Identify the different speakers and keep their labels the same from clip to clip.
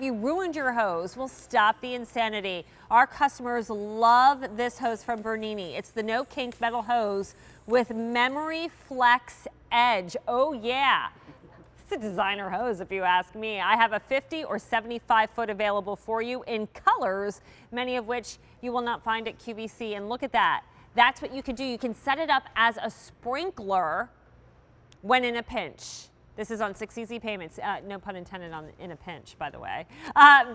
Speaker 1: Have you ruined your hose? Well, stop the insanity. Our customers love this hose from Bernini. It's the no kink metal hose with memory flex edge. Oh yeah. It's a designer hose if you ask me. I have a 50 or 75 foot available for you in colors, many of which you will not find at QVC. And look at that. That's what you can do. You can set it up as a sprinkler when in a pinch. This is on 6 easy payments. No pun intended on in a pinch, by the way.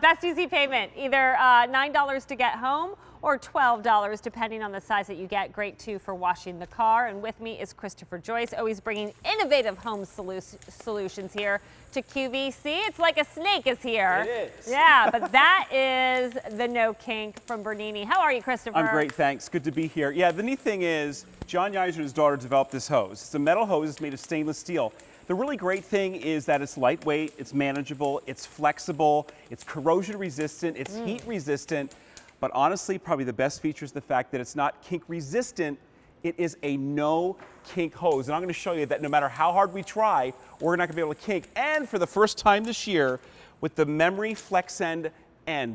Speaker 1: Best easy payment, either $9 to get home or $12 depending on the size that you get. Great too for washing the car. And with me is Christopher Joyce, always bringing innovative home solutions here to QVC. It's like a snake is here.
Speaker 2: It is.
Speaker 1: Yeah, but that is the No Kink from Bernini. How are you, Christopher?
Speaker 2: I'm great, thanks. Good to be here. Yeah, the neat thing is John Yeiser and his daughter developed this hose. It's a metal hose. It's made of stainless steel. The really great thing is that it's lightweight, it's manageable, it's flexible, it's corrosion resistant, it's heat resistant, but honestly, probably the best feature is the fact that it's not kink resistant. It is a no kink hose. And I'm going to show you that no matter how hard we try, we're not going to be able to kink. And for the first time this year, with the memory flex end,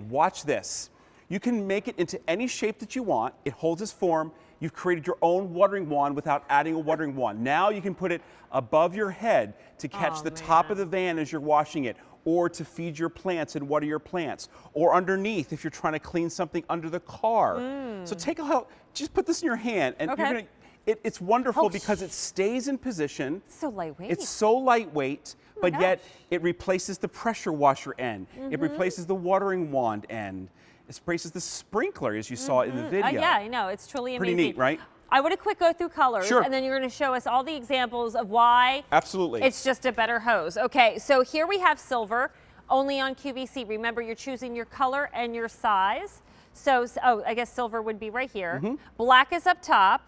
Speaker 2: watch this. You can make it into any shape that you want. It holds its form. You've created your own watering wand without adding a watering wand. Now you can put it above your head to catch the top of the van as you're washing it, or to feed your plants and water your plants, or underneath if you're trying to clean something under the car. So take a look, just put this in your hand, and you're gonna, it's wonderful because it stays in position.
Speaker 1: So lightweight.
Speaker 2: It's so lightweight, but yet it replaces the pressure washer end. It replaces the watering wand end. It replaces the sprinkler, as you saw in the video.
Speaker 1: Yeah, I know. It's truly amazing.
Speaker 2: Pretty neat, right?
Speaker 1: I want to quick go through colors, and then you're going to show us all the examples of why it's just a better hose. Okay, so here we have silver, only on QVC. Remember, you're choosing your color and your size. So, I guess silver would be right here. Black is up top.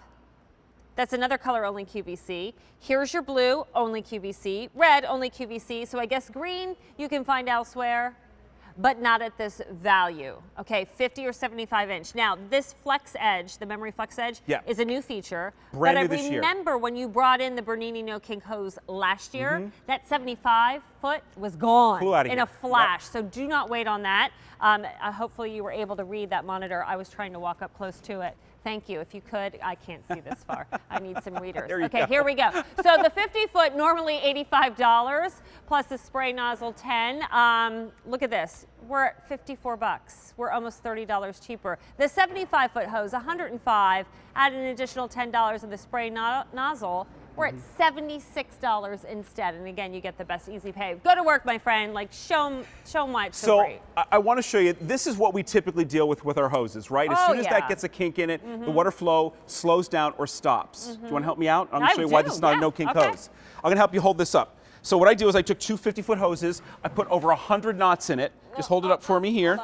Speaker 1: That's another color, only QVC. Here's your blue, only QVC. Red, only QVC. So I guess green you can find elsewhere, but not at this value. Okay, 50 or 75 inch. Now, this flex edge, the memory flex edge, is a new feature.
Speaker 2: Brand new this year.
Speaker 1: But I remember when you brought in the Bernini No Kink hose last year, that 75 foot was gone in a flash. So do not wait on that. Hopefully you were able to read that monitor. I was trying to walk up close to it. Thank you. If you could, I can't see this far. I need some readers. Okay, here we go. So the 50 foot, normally $85, plus the spray nozzle 10. Look at this. We're at 54 bucks. We're almost $30 cheaper. The 75 foot hose, 105. Add an additional $10 of the spray nozzle. We're at $76 instead. And again, you get the best easy pay. Go to work, my friend. Like, show why it's so great.
Speaker 2: I want to show you, this is what we typically deal with our hoses, right? As soon as that gets a kink in it, the water flow slows down or stops. Do you want to help me out? I'm going to show you why this is not a no kink hose. I'm going to help you hold this up. So what I do is I took two 50-foot hoses. I put over 100 knots in it. Just hold it up for me here.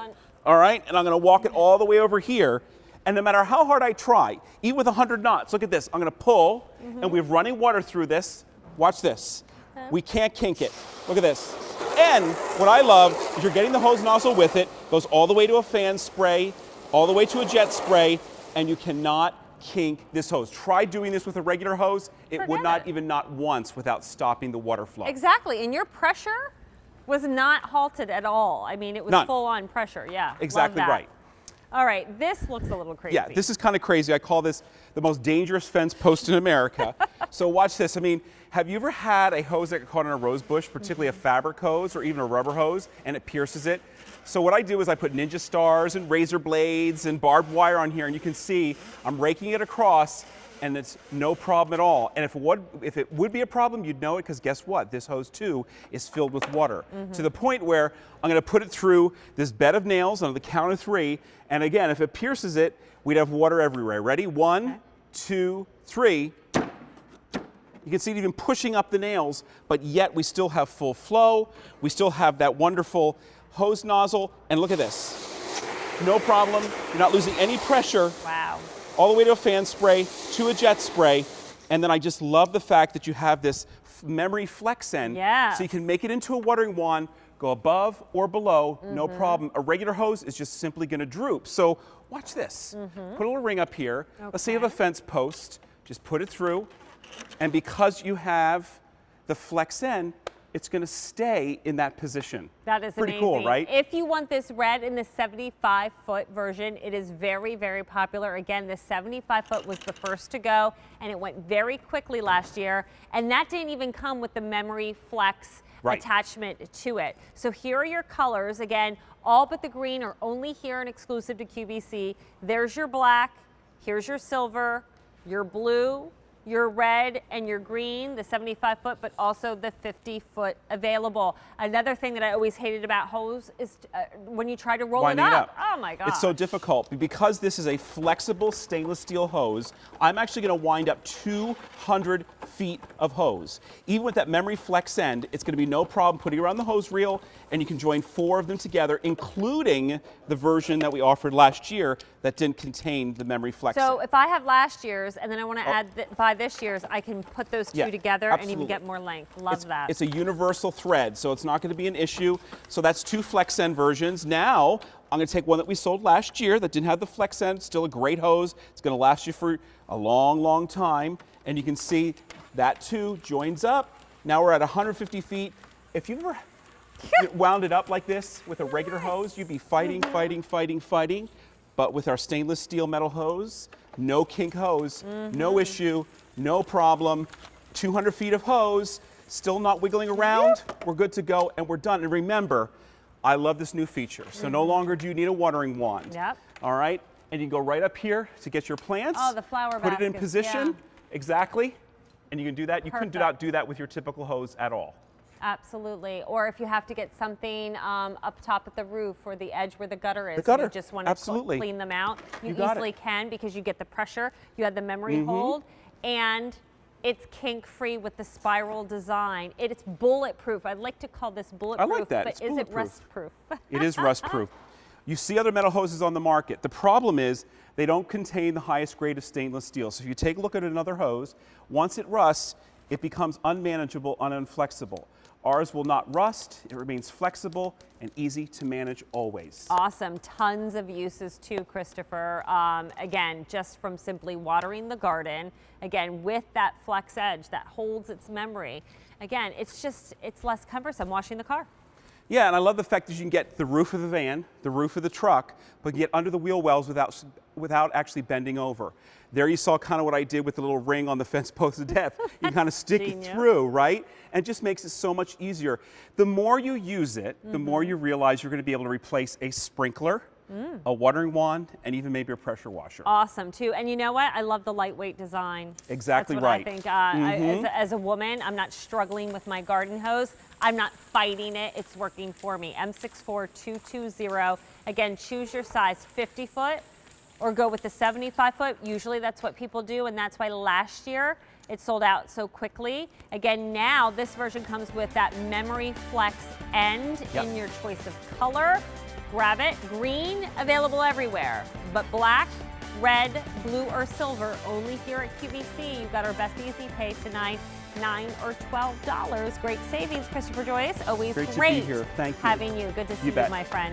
Speaker 2: All right? And I'm going to walk it all the way over here. And no matter how hard I try, even with 100 knots, look at this. I'm going to pull, and we have running water through this. Watch this. We can't kink it. Look at this. And what I love is you're getting the hose nozzle with it, goes all the way to a fan spray, all the way to a jet spray, and you cannot kink this hose. Try doing this with a regular hose. It would not even knot once without stopping the water flow.
Speaker 1: Exactly. And your pressure was not halted at all. I mean, it was full on pressure. Yeah.
Speaker 2: Exactly right.
Speaker 1: All right, this looks a little crazy.
Speaker 2: Yeah, this is kind of crazy. I call this the most dangerous fence post in America. So watch this. I mean, have you ever had a hose that got caught in a rose bush, particularly a fabric hose or even a rubber hose, and it pierces it? So what I do is I put ninja stars and razor blades and barbed wire on here, and you can see I'm raking it across, and it's no problem at all. And if it would be a problem, you'd know it, because guess what? This hose too is filled with water to the point where I'm going to put it through this bed of nails on the count of 3. And again, if it pierces it, we'd have water everywhere. Ready? 1, 2, 3. You can see it even pushing up the nails, but yet we still have full flow. We still have that wonderful hose nozzle. And look at this. No problem. You're not losing any pressure.
Speaker 1: Wow.
Speaker 2: All the way to a fan spray, to a jet spray, and then I just love the fact that you have this memory flex end, so you can make it into a watering wand, go above or below, no problem. A regular hose is just simply going to droop. So watch this. Put a little ring up here. Let's say you have a fence post. Just put it through, and because you have the flex end, it's going to stay in that position.
Speaker 1: That is
Speaker 2: pretty
Speaker 1: amazing.
Speaker 2: cool, right?
Speaker 1: If you want this red in the 75-foot version, it is very, very popular. Again, the 75-foot was the first to go, and it went very quickly last year. And that didn't even come with the memory flex attachment to it. So here are your colors. Again, all but the green are only here and exclusive to QVC. There's your black, here's your silver, your blue, your red, and your green, the 75-foot, but also the 50-foot available. Another thing that I always hated about hose is when you try to roll it up. Oh my God.
Speaker 2: It's so difficult. Because this is a flexible stainless steel hose, I'm actually going to wind up 200 feet of hose. Even with that memory flex end, it's going to be no problem putting it around the hose reel, and you can join 4 of them together, including the version that we offered last year that didn't contain the memory flex end.
Speaker 1: So if I have last year's and then I want to buy this year's, I can put those two together and even get more length. Love that.
Speaker 2: It's a universal thread, so it's not going to be an issue. So that's 2 flex end versions. Now, I'm going to take one that we sold last year that didn't have the flex end, still a great hose. It's going to last you for a long, long time. And you can see that too joins up. Now we're at 150 feet. If you've ever wound it up like this with a regular hose, you'd be fighting. But with our stainless steel metal hose, no kink hose, no issue, no problem. 200 feet of hose, still not wiggling around. We're good to go, and we're done. And remember, I love this new feature. So no longer do you need a watering wand.
Speaker 1: Yep.
Speaker 2: All right, and you can go right up here to get your plants.
Speaker 1: Oh, the flower
Speaker 2: Put it in
Speaker 1: baskets,
Speaker 2: position, exactly, and you can do that. You couldn't do that with your typical hose at all.
Speaker 1: Absolutely. Or if you have to get something up top at the roof or the edge where the gutter is,
Speaker 2: The gutter,
Speaker 1: you just want to clean them out, you easily can, because you get the pressure, you have the memory hold, and it's kink-free with the spiral design. It's bulletproof. I'd like to call this bulletproof,
Speaker 2: I like that.
Speaker 1: but
Speaker 2: It's
Speaker 1: is it
Speaker 2: bulletproof.
Speaker 1: rust-proof?
Speaker 2: It is rust-proof. You see other metal hoses on the market. The problem is they don't contain the highest grade of stainless steel. So if you take a look at another hose, once it rusts, it becomes unmanageable and unflexible. Ours will not rust. It remains flexible and easy to manage always.
Speaker 1: Awesome. Tons of uses too, Christopher. Again, just from simply watering the garden, again, with that flex edge that holds its memory. Again, it's less cumbersome washing the car.
Speaker 2: Yeah, and I love the fact that you can get the roof of the van, the roof of the truck, but get under the wheel wells without actually bending over. There you saw kind of what I did with the little ring on the fence post of death. You kind of stick it through, right? And it just makes it so much easier. The more you use it, the more you realize you're going to be able to replace a sprinkler, a watering wand, and even maybe a pressure washer.
Speaker 1: Awesome too. And you know what? I love the lightweit design.
Speaker 2: Exactly
Speaker 1: That's what
Speaker 2: right.
Speaker 1: I think. As a woman, I'm not struggling with my garden hose. I'm not fighting it. It's working for me. M64220. Again, choose your size, 50 foot or go with the 75 foot. Usually that's what people do, and that's why last year it sold out so quickly. Again, now this version comes with that memory flex end in your choice of color. Grab it. Green, available everywhere, but black, red, blue, or silver, only here at QVC. You've got our best easy pay tonight, $9 or $12. Great savings, Christopher Joyce. Always
Speaker 2: Great to be here. Thank you.
Speaker 1: having you. Good to see you, my friend.